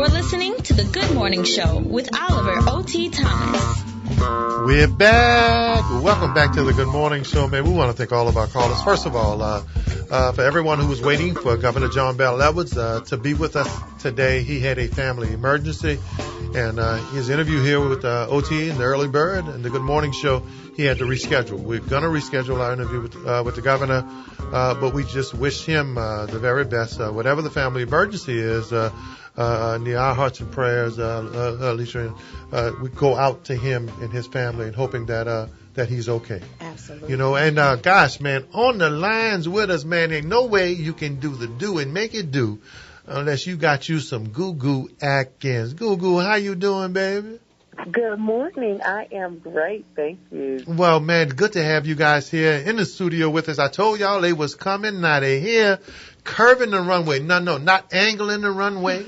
You're listening to The Good Morning Show with Oliver O.T. Thomas. We're back. Welcome back to The Good Morning Show, man. We want to thank all of our callers. First of all, for everyone who was waiting for Governor John Bell Edwards to be with us today. He had a family emergency, and his interview here with OT and the Early Bird and The Good Morning Show, he had to reschedule. We're going to reschedule our interview with the governor, but we just wish him the very best. Whatever the family emergency is, near our hearts and prayers, Alicia, we go out to him and his family and hoping that he's okay. Absolutely. You know, and gosh, man, on the lines with us, man, ain't no way you can do the do and make it do unless you got you some Goo Goo Atkins. Goo Goo, how you doing, baby? Good morning. I am great. Thank you. Well, man, good to have you guys here in the studio with us. I told y'all they was coming. Now they here, curving the runway. No, not angling the runway,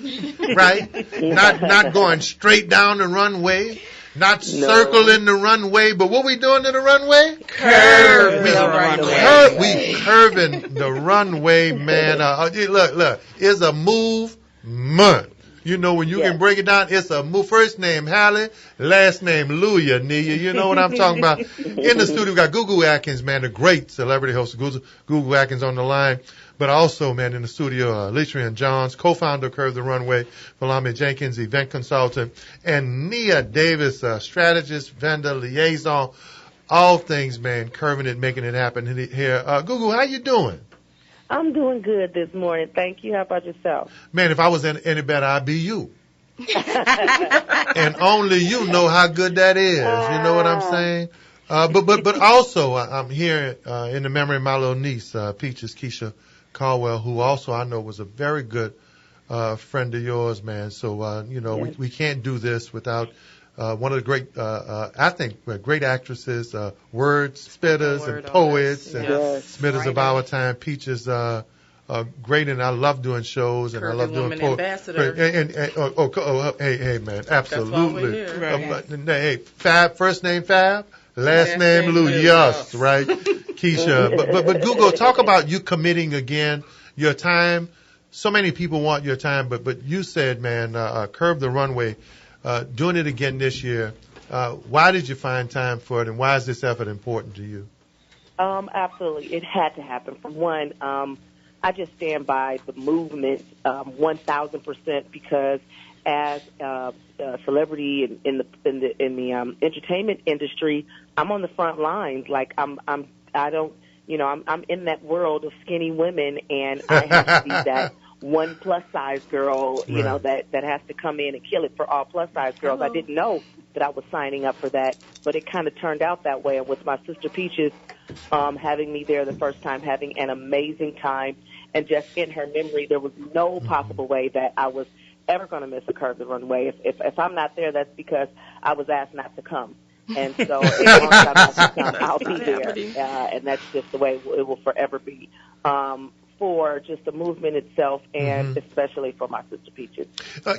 right? Not going straight down the runway. Not circling the runway, but what we doing to the runway? Curve the runway. We curving the runway, man. Look, it's a movement. You know, when you can break it down, it's a move. First name Hailey, last name Nia. You know what I'm talking about? In the studio, we got Goo Goo Atkins, man, the great celebrity host. Goo Goo Atkins on the line. But also, man, in the studio, Alicia Johns, co-founder of Curve the Runway, Valami Jenkins, event consultant, and Nia Davis, strategist, vendor, liaison, all things, man, curving it, making it happen here. Goo Goo, how you doing? I'm doing good this morning. Thank you. How about yourself? Man, if I was any better, I'd be you. And only you know how good that is. You know what I'm saying? But also, I'm here in the memory of my little niece, Peaches, Keisha Caldwell, who also I know was a very good friend of yours, man. So, we can't do this without one of the great, I think, great actresses, word spitters and poets and spitters of our time. Peaches, great, and I love doing shows and I love doing poetry. Hey, man, absolutely. Hey, Fab, first name Fab, last name Lou, yes, right, Keisha. But Google, talk about you committing again your time. So many people want your time, but you said, man, curve the runway. Doing it again this year. Why did you find time for it, and why is this effort important to you? Absolutely. It had to happen. For one, I just stand by the movement 1,000% because as a celebrity in the entertainment industry, I'm on the front lines. Like I'm in that world of skinny women, and I have to be that one plus size girl, you know, that has to come in and kill it for all plus size girls. I didn't know that I was signing up for that, but it kind of turned out that way. And with my sister Peaches having me there the first time, having an amazing time, and just in her memory, there was no possible way that I was ever going to miss a Curve the Runway. If I'm not there, that's because I was asked not to come. And so as long as I'm not to come, I'll be there. And that's just the way it will forever be. For just the movement itself, and especially for my sister Peaches.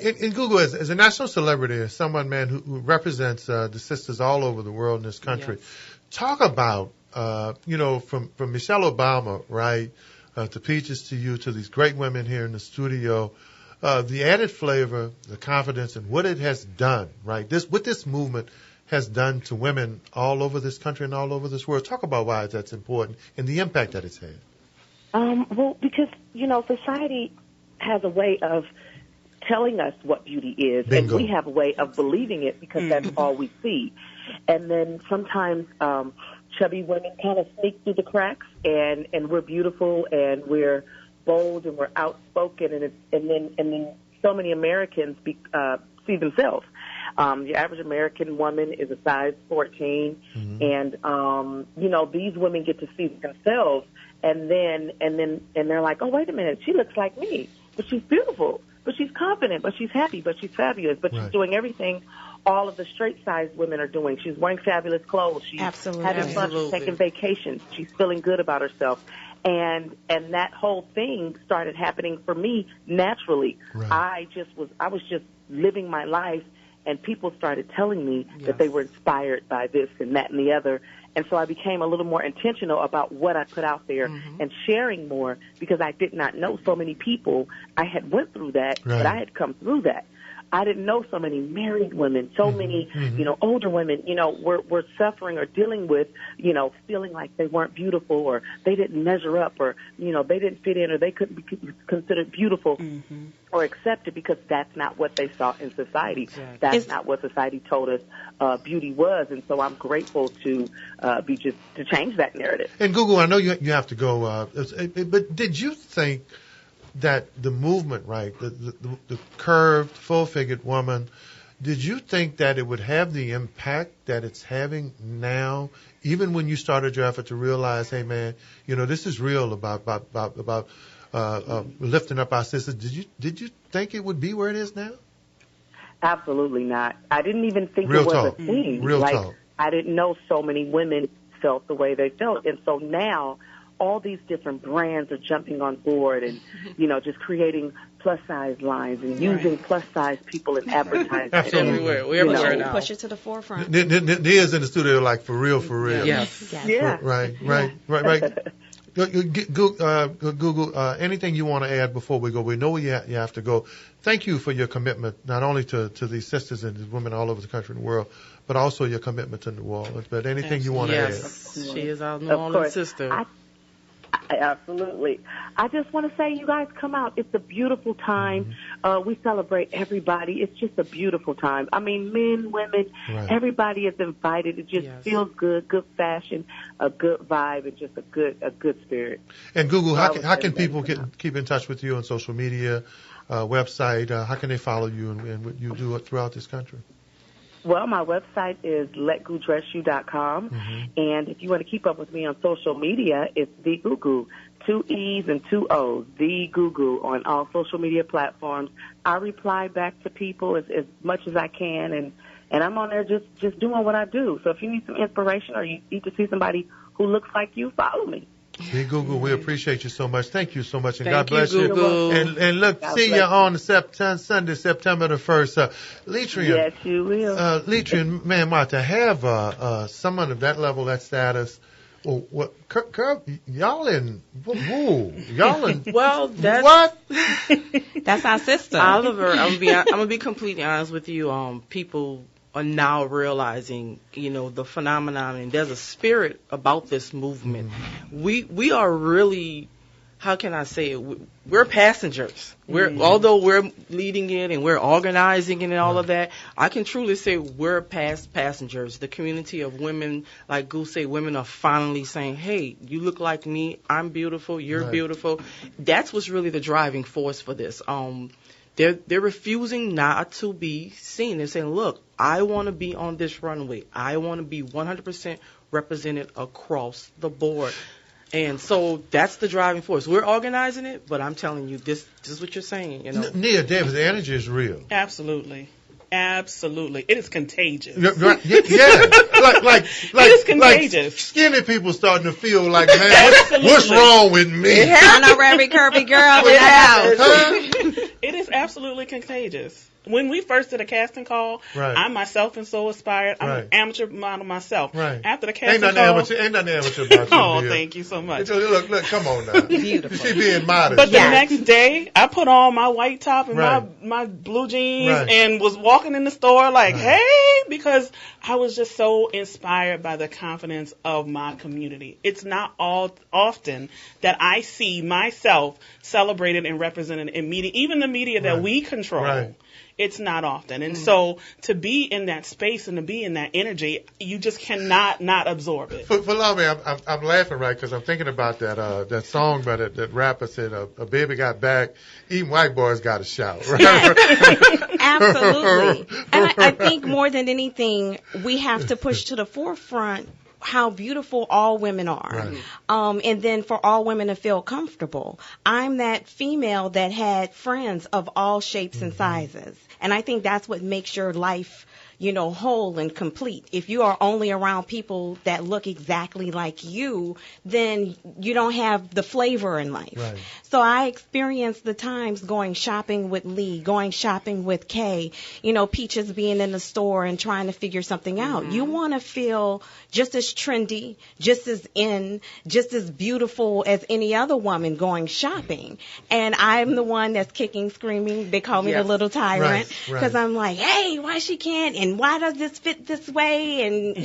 In Google, as a national celebrity, as someone, man, who represents the sisters all over the world in this country, talk about, from Michelle Obama, right, to Peaches, to you, to these great women here in the studio, the added flavor, the confidence, and what it has done, right? What this movement has done to women all over this country and all over this world. Talk about why that's important and the impact that it's had. Well, because, society has a way of telling us what beauty is, Bingo. And we have a way of believing it because that's all we see. And then sometimes chubby women kind of sneak through the cracks, and we're beautiful, and we're bold, and we're outspoken, and then so many Americans see themselves. Your average American woman is a size 14, and these women get to see themselves. And they're like, oh, wait a minute, she looks like me, but she's beautiful, but she's confident, but she's happy, but she's fabulous, but she's doing everything all of the straight-sized women are doing. She's wearing fabulous clothes. She's having fun. She's taking vacations. She's feeling good about herself. And that whole thing started happening for me naturally. Right. I was just living my life, and people started telling me that they were inspired by this and that and the other. And so I became a little more intentional about what I put out there and sharing more, because I did not know so many people. I had went through that, but I had come through that. I didn't know so many married women, so many, older women, were suffering or dealing with, feeling like they weren't beautiful or they didn't measure up or, they didn't fit in or they couldn't be considered beautiful or accepted because that's not what they saw in society. Exactly. That's not what society told us beauty was. And so I'm grateful to change that narrative. And Goo Goo, I know you have to go, but did you think that the movement, right, the curved, full-figured woman, did you think that it would have the impact that it's having now, even when you started your effort to realize, hey, man, this is real about lifting up our sisters? Did you think it would be where it is now? Absolutely not. I didn't even think Real it was talk. a thing. Real talk. I didn't know so many women felt the way they felt. And so now all these different brands are jumping on board and, just creating plus-size lines and using plus-size people in advertising. Absolutely. We're everywhere now. Push it to the forefront. Nia's in the studio like, for real. Yes. Yeah. Right. Google, anything you want to add before we go? We know you have to go. Thank you for your commitment, not only to these sisters and these women all over the country and the world, but also your commitment to New Orleans. But anything you want to add? Yes, she is our New Orleans sister. Absolutely. I just want to say, you guys come out. It's a beautiful time. We celebrate everybody. It's just a beautiful time. I mean, men, women, everybody is invited. It just feels good fashion, a good vibe, and just a good spirit. And Goo Goo, how can people keep in touch with you on social media, website? How can they follow you and what you do throughout this country? Well, my website is letgoodressyou.com, and if you want to keep up with me on social media, it's The Goo Goo, 2 E's and 2 O's, The Goo Goo, on all social media platforms. I reply back to people as much as I can, and I'm on there just doing what I do. So if you need some inspiration or you need to see somebody who looks like you, follow me. Hey, Goo Goo, we appreciate you so much. Thank you so much, and Thank God bless you. you. Goo Goo. And look, see you on Sunday, September the 1st. Leatrian. Yes, you will. Leatrian, man, to have someone of that level, that status, y'all in, Well, that's what? That's our sister. Oliver, I'm gonna be completely honest with you. People are now realizing, the phenomenon, and there's a spirit about this movement. We are really, how can I say it? We're passengers. Although we're leading it and we're organizing it and all of that, I can truly say we're past passengers. The community of women, like Goo say, women are finally saying, hey, you look like me, I'm beautiful, you're beautiful. That's what's really the driving force for this. They're refusing not to be seen. They're saying, look, I want to be on this runway. I want to be 100% represented across the board. And so that's the driving force. We're organizing it, but I'm telling you, this is what you're saying. Nia Davis, the energy is real. Absolutely. It is contagious. Yeah. Like it is contagious. Like skinny people starting to feel like, man, what's wrrong with me? Honorary curvy girl in the house. It is absolutely contagious. When we first did a casting call, I myself am so inspired. I'm an amateur model myself. Right. After the casting ain't nothing amateur about you. Oh, thank you so much. Look, come on now. Beautiful. She being modest. But the next day, I put on my white top and my blue jeans and was walking in the store like, hey, because I was just so inspired by the confidence of my community. It's not often that I see myself celebrated and represented in media, even the media that we control. Right. It's not often. And so to be in that space and to be in that energy, you just cannot not absorb it. For love me, I'm laughing, right, because I'm thinking about that song by that rapper said, a baby got back, even white boys got a shout. Right? Yes. Absolutely. And I think more than anything, we have to push to the forefront how beautiful all women are. Right. And then for all women to feel comfortable. I'm that female that had friends of all shapes and sizes. And I think that's what makes your life, whole and complete. If you are only around people that look exactly like you, then you don't have the flavor in life. Right. So I experienced the times going shopping with Lee, going shopping with Kay, Peaches being in the store and trying to figure something out. You want to feel just as trendy, just as in, just as beautiful as any other woman going shopping. And I'm the one that's kicking, screaming. They call me the little tyrant because I'm like, hey, why she can't, and why does this fit this way? And,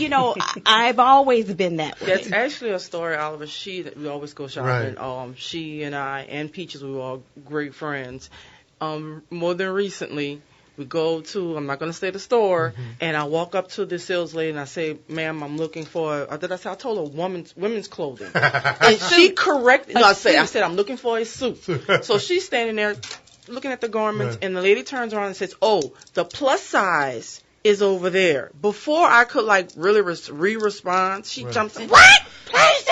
I've always been that way. That's actually a story out of that we always go shopping. Right. She and I and Peaches, we were all great friends. More than recently, we go to, I'm not going to say the store, and I walk up to the sales lady and I say, ma'am, I'm looking for, I told her women's clothing. And she corrected, I said, I'm looking for a suit. So she's standing there looking at the garments, and the lady turns around and says, oh, the plus size is over there. Before I could really respond, she jumps in, what? Plus?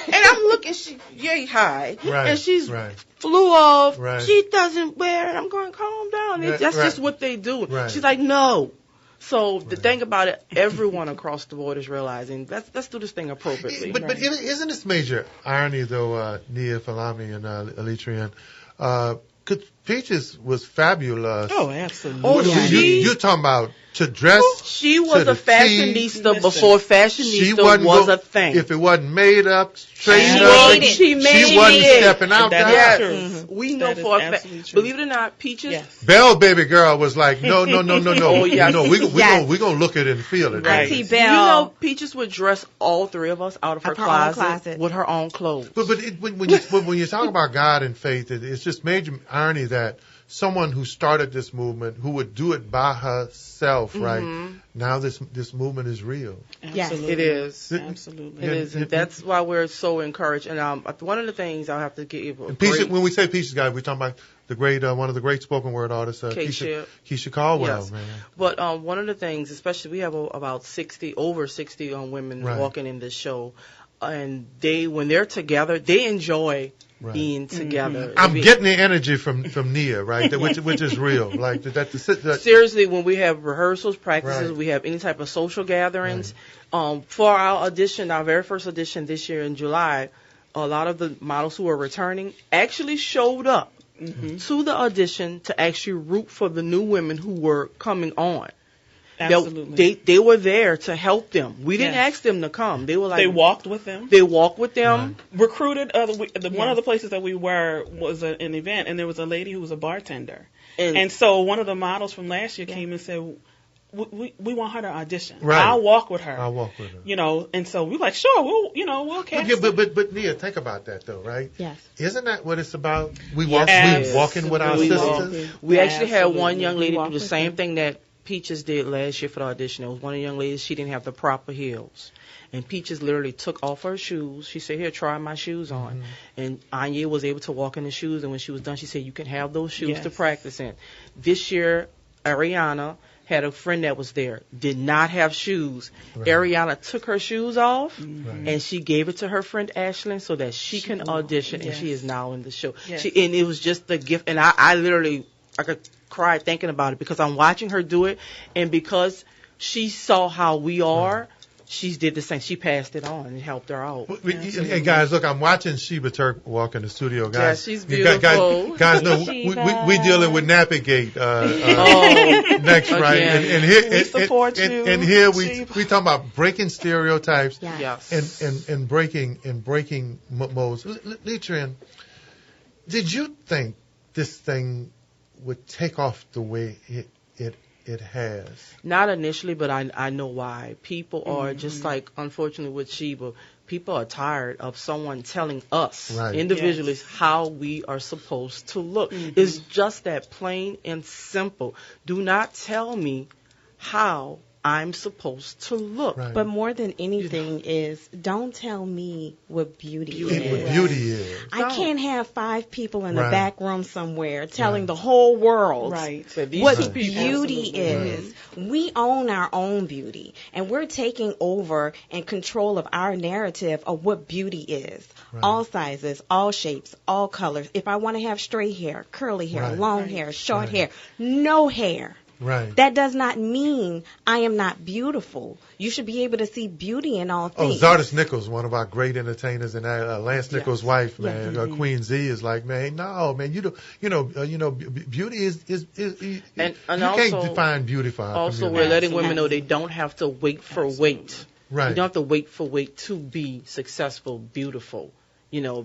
And I'm looking, she yay high, and she's flew off. She doesn't wear it. I'm going, calm down. That's just what they do. She's like, no. So the thing about it, everyone across the board is realizing let's do this thing appropriately. But isn't this major irony though, Nia, Falami, and Alitrian? Because Peaches was fabulous. Oh, absolutely. Oh, you're talking about to dress. She was a fashionista before fashionista was a thing. If it wasn't made up, straightened up, she wasn't stepping out. That's true. We know for a fact. Believe it or not, Peaches. Belle Baby Girl was like, no. Oh, yes. No, we gonna look at it and feel it. Right. Auntie Belle. Peaches would dress all three of us out of her closet with her own clothes. But when you talk about God and faith, it's just major irony that someone who started this movement, who would do it by herself, right? Now this movement is real. Absolutely. It is. Absolutely. It is. And that's why we're so encouraged. And one of the things I'll have to give when we say Peaches, guys, we're talking about the great one of the great spoken word artists, Keisha Caldwell. Yes. Man. But one of the things, especially we have about over 60 women walking in this show, and when they're together, they enjoy being together. I'm getting the energy from Nia, right? which is real. Like that. Seriously, when we have rehearsals, practices, we have any type of social gatherings. For our audition, our very first audition this year in July, a lot of the models who are returning actually showed up to the audition to actually root for the new women who were coming on. Absolutely. They were there to help them. We didn't ask them to come. They were like, they walked with them. Recruited. One of the places that we were was an event, and there was a lady who was a bartender. And so one of the models from last year came and said, we want her to audition. Right. I'll walk with her. You know, and so we're like, sure, we'll cast. But Nia, think about that though, right? Yes. Isn't that what it's about? We walking with our sisters. We actually had one young lady do the same thing that Peaches did last year for the audition. It was one of the young ladies, she didn't have the proper heels. And Peaches literally took off her shoes. She said, here, try my shoes on. And Anya was able to walk in the shoes. And when she was done, she said, you can have those shoes to practice in. This year, Ariana had a friend that was there, did not have shoes. Ariana took her shoes off, and she gave it to her friend Ashlyn so that she can audition, and she is now in the show. And it was just the gift. And I literally, I could cry thinking about it because I'm watching her do it, and because she saw how we are, she did the same. She passed it on and helped her out. And guys, look, I'm watching Sheba Turk walk in the studio. Guys, yeah, she's beautiful. Guys, no, we dealing with Nappygate next, right? And here, we support you. And here we talking about breaking stereotypes, and breaking modes. Leitrin, did you think this thing would take off the way it has? Not initially, but I know why. People are just like, unfortunately with Sheba, people are tired of someone telling us individually how we are supposed to look. It's just that plain and simple. Do not tell me how I'm supposed to look. But more than anything is, don't tell me what beauty is. What beauty is. I can't have 5 people in a back room somewhere telling the whole world what beauty is. We own our own beauty, and we're taking over and control of our narrative of what beauty is. All sizes, all shapes, all colors. If I want to have straight hair, curly hair, long hair, short hair, no hair. Right. That does not mean I am not beautiful. You should be able to see beauty in all things. Zardis Nichols, one of our great entertainers, and Lance Nichols' wife, man, Queen Z, is like, man, no, man, beauty is and you also, can't define beauty for our also, community. we're letting women know they don't have to wait for weight. Right. You don't have to wait for weight to be successful, beautiful.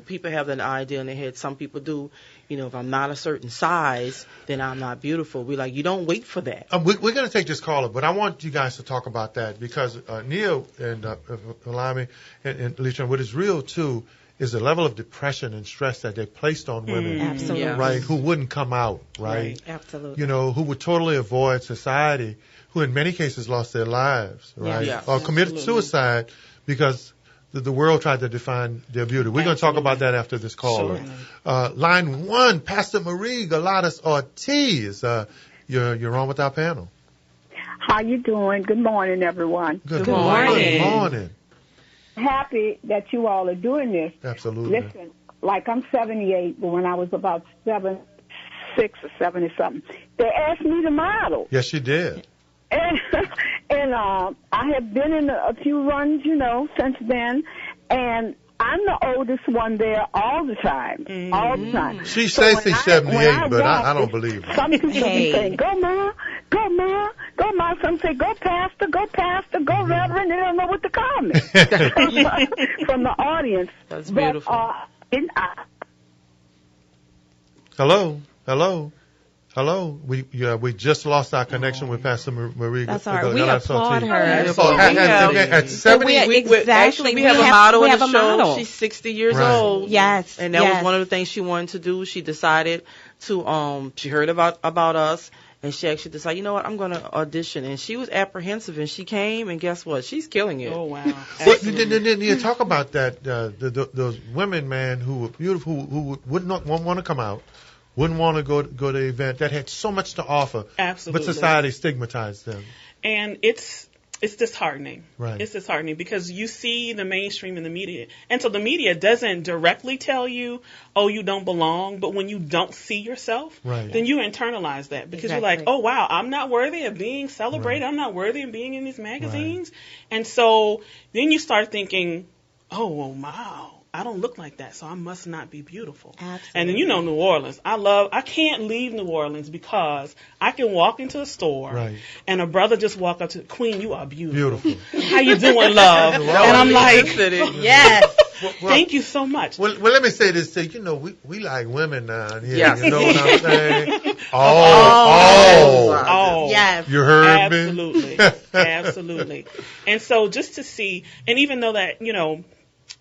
People have an idea in their head. Some people do. If I'm not a certain size, then I'm not beautiful. We're like, you don't wait for that. We're going to take this caller, but I want you guys to talk about that because Nia and Alami and Alicia, what is real too is the level of depression and stress that they placed on women, Absolutely. right? Who wouldn't come out, right? Absolutely. Who would totally avoid society, who in many cases lost their lives, right? Yes. Or committed suicide because the world tried to define their beauty. We're going to talk about that after this caller. Sure. Line 1, Pastor Marie Galatas Ortiz. You're on with our panel. How you doing? Good morning, everyone. Good morning. Good morning. Happy that you all are doing this. Absolutely. Listen, like I'm 78, but when I was about 76 or 70 something, they asked me to model. Yes, you did. And I have been in a few runs, since then, and I'm the oldest one there all the time. All the time. She says she's 78, but I don't believe her. Some people be saying, go Ma, go Ma, go Ma. Some say, go Pastor, go Reverend. They don't know what to call me from the audience. That's beautiful. Hello. We just lost our connection with Pastor Marie. That's all right. We applaud her. At 70, we have a model in the show. She's 60 years old. Yes. And that was one of the things she wanted to do. She decided to, she heard about us, and she actually decided, you know what, I'm going to audition. And she was apprehensive, and she came, and guess what? She's killing it. Oh, wow. Then you talk about that, those women, man, who were beautiful, who would not want to come out. Wouldn't want to go to the event that had so much to offer. Absolutely. But society stigmatized them. And it's disheartening. Right. It's disheartening because you see the mainstream in the media. And so the media doesn't directly tell you, oh, you don't belong. But when you don't see yourself, then you internalize that because you're like, oh, wow, I'm not worthy of being celebrated. I'm not worthy of being in these magazines. And so then you start thinking, oh, well, wow. I don't look like that, so I must not be beautiful. Absolutely. And then New Orleans. I can't leave New Orleans because I can walk into a store and a brother just walk up to Queen, you are beautiful. How you doing, love? And I'm like, yes. Thank you so much. Well, let me say this too. We like women now. Yes. You know what I'm saying? Yes. You heard Absolutely. me? Absolutely. And so just to see, and even though that,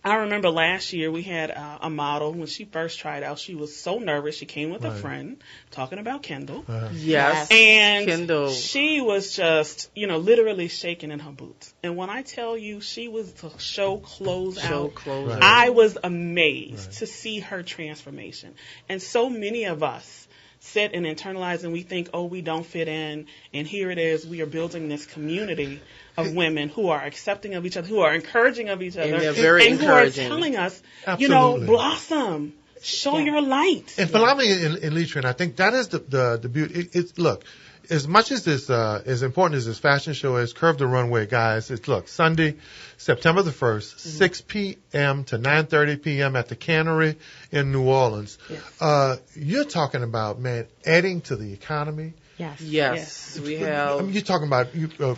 I remember last year we had a model, when she first tried out, she was so nervous. She came with a friend, talking about Kendall. Yes. And Kendall. She was just, literally shaking in her boots. And when I tell you she was the show closeout, I was amazed to see her transformation. And so many of us sit and internalize and we think, oh, we don't fit in. And here it is. We are building this community of women who are accepting of each other, who are encouraging of each other, and they're very encouraging. Who are telling us, Absolutely. Blossom, show your light. And for me in Leitrim, I think that is the beauty. Look, as much as this, as important as this fashion show is, Curve the Runway, guys, Sunday, September the 1st, 6 p.m. to 9:30 p.m. at the Cannery in New Orleans. Yes. You're talking about, man, adding to the economy. Yes. We have. You're talking about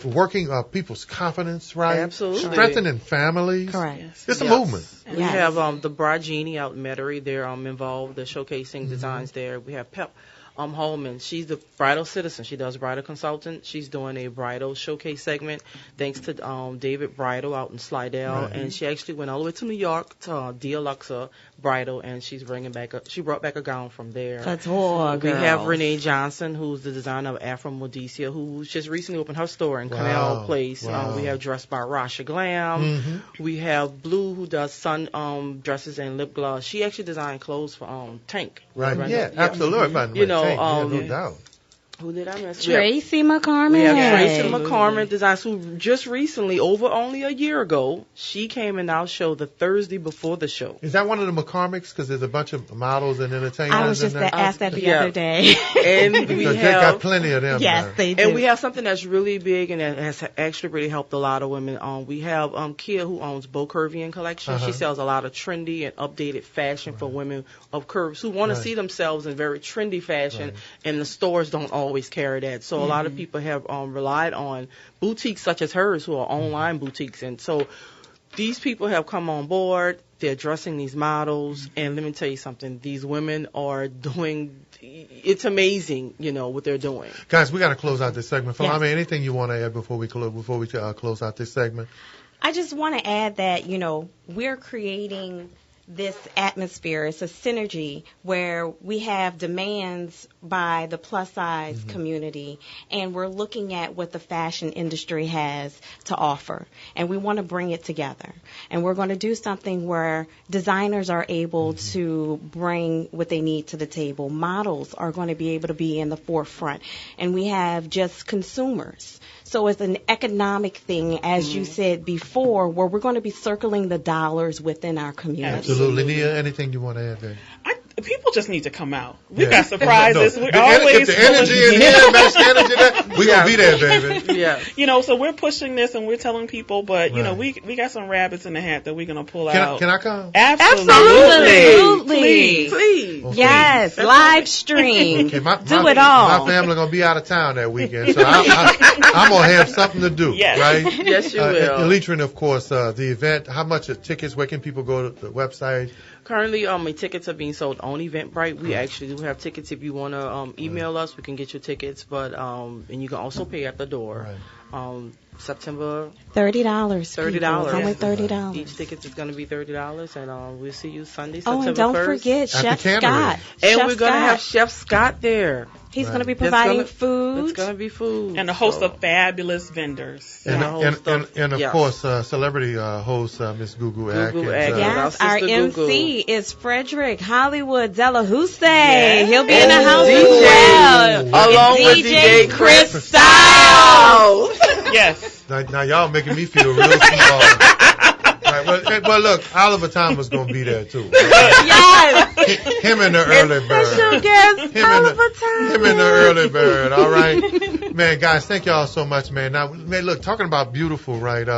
working people's confidence, right? Absolutely. Strengthening families. Correct. It's a movement. We have the Bragini out in Metairie. They're involved. They're showcasing designs there. We have Pep Holman. She's the bridal citizen. She does bridal consultant. She's doing a bridal showcase segment thanks to David Bridal out in Slidell. And she actually went all the way to New York to Deluxa Bridal, and she brought back a gown from there. That's all. We have Renee Johnson, who's the designer of Afro Modicea, who just recently opened her store in Canal Place. We have Dressed by Rasha Glam. We have Blue, who does sun dresses and lip gloss. She actually designed clothes for Tank. Right. Yeah, absolutely. No doubt. Who did I miss? Tracy McCormick. We have Tracy McCormick Designs, who just recently, over only a year ago, she came in our show the Thursday before the show. Is that one of the McCormicks? Because there's a bunch of models and entertainers. I was just asked that the other day. And we have got plenty of them. Yes, now. they do. And we have something that's really big and that has actually really helped a lot of women. We have Kia, who owns Bo Curvian Collection. She sells a lot of trendy and updated fashion for women of curves who want to see themselves in very trendy fashion, and the stores don't always carry that. So a lot of people have relied on boutiques such as hers, who are online boutiques. And so these people have come on board. They're dressing these models. And let me tell you something. These women are doing, it's amazing, what they're doing. Guys, we got to close out this segment. Yes. Falami, anything you want to add before we close out this segment? I just want to add that, we're creating this atmosphere. It's a synergy where we have demands by the plus size community, and we're looking at what the fashion industry has to offer, and we want to bring it together. And we're going to do something where designers are able to bring what they need to the table. Models are going to be able to be in the forefront, and we have just consumers. So it's an economic thing, as you said before, where we're going to be circling the dollars within our community. Absolutely. Nia, anything you want to add there? People just need to come out. We got surprises. If the energy in here match the energy there, we're going to be there, baby. Yeah. So we're pushing this and we're telling people, but, we got some rabbits in the hat that we're going to pull out. Can I come? Absolutely. Please. Okay. Yes, live stream. Okay, do it all. My family going to be out of town that weekend, so I'm going to have something to do, right? Yes, you will. Elitrin, of course, the event, how much are tickets? Where can people go to the website? Currently, my tickets are being sold on Eventbrite. We actually do have tickets. If you want to email us, we can get your tickets. But and you can also pay at the door. September $30. $30. Only $30. Each ticket is going to be $30, and we'll see you Sunday, Oh, September and don't 1st. forget Chef Scott. And we're going to have Chef Scott there. He's going to be providing food. It's going to be food. And a host of fabulous vendors. And of course, celebrity host Miss Goo Goo Atkins. Yes, our MC is Frederick Hollywood Delahousse. Yes. He'll be in the house as well. Along with DJ Chris Styles. Yes. Now y'all making me feel real small. Right, well, look, Oliver Thomas going to be there, too. Right? Yes. Him and the early bird. Special guest, Oliver Thomas. Him and the early bird, all right? Man, guys, thank y'all so much, man. Now, man, look, talking about beautiful, right?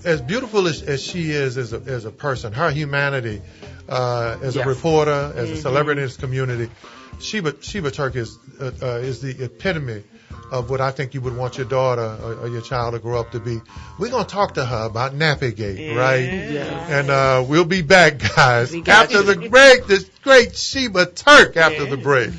As beautiful as she is as a person, her humanity as a reporter, as a celebrity in this community, Sheba Turk is the epitome of what I think you would want your daughter or your child to grow up to be. We're going to talk to her about Nappygate, right? Yeah. And we'll be back, guys, after the break. This great Sheba Turk after the break.